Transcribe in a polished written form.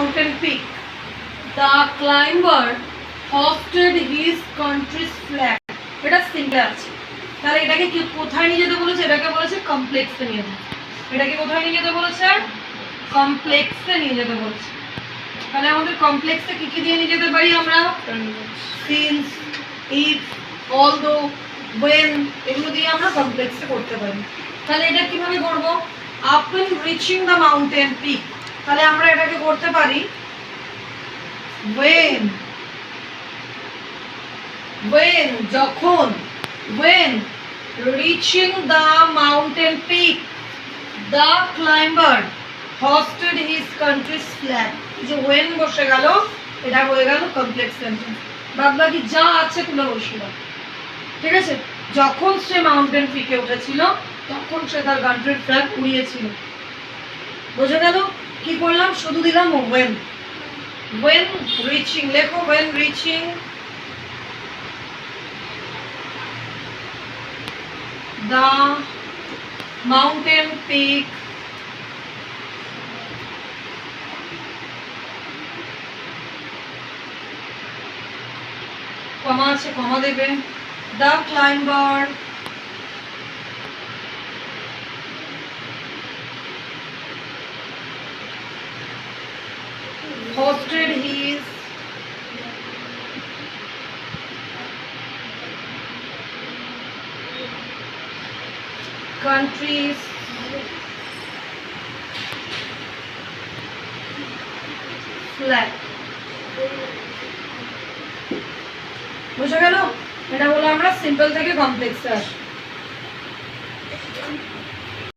mountain peak, the climber hosted his country's flag. এটা simple আছে। তাহলে এটাকে কি কোথায় নিয়ে যেতে বলেছে? এটাকে বলেছে কমপ্লেক্সে নিয়ে যেতে। এটাকে কোথায় নিয়ে যেতে বলেছে? কমপ্লেক্সে নিয়ে যেতে বলেছে। তাহলে আমাদের কমপ্লেক্সে কি কি দিয়ে নিয়ে যেতে পারি আমরা? সিন্স, ইফ, অলদো, when, এগুলো দিয়ে আমরা কমপ্লেক্সে করতে পারি। তাহলে এটা কিভাবে করব? আপন রিচিং দ্য মাউন্টেন পিক। তাহলে আমরা এটাকে করতে পারি when যখন, when reaching the mountain peak the climber hosted his country's flag. যে when বসে গেল, এটা হয়ে গেল কমপ্লেক্স সেন্টেন্স। বাদ বাকি যা আছে তুলে বসিয়ে দাও। ঠিক আছে? যখন সে মাউন্টেন পিকে উঠেছিল তখন সে তার কান্ট্রির ফ্ল্যাগ উড়িয়েছিল। বোঝা গেল? কি করলাম? শুধু দিলাম when reaching। লেখো when reaching the mountain peak কমা আছে, কমা দেবে। the climber hosted his country's flag. বুঝা গেল? এটা হলো আমরা সিম্পল থেকে কমপ্লেক্সে আসি।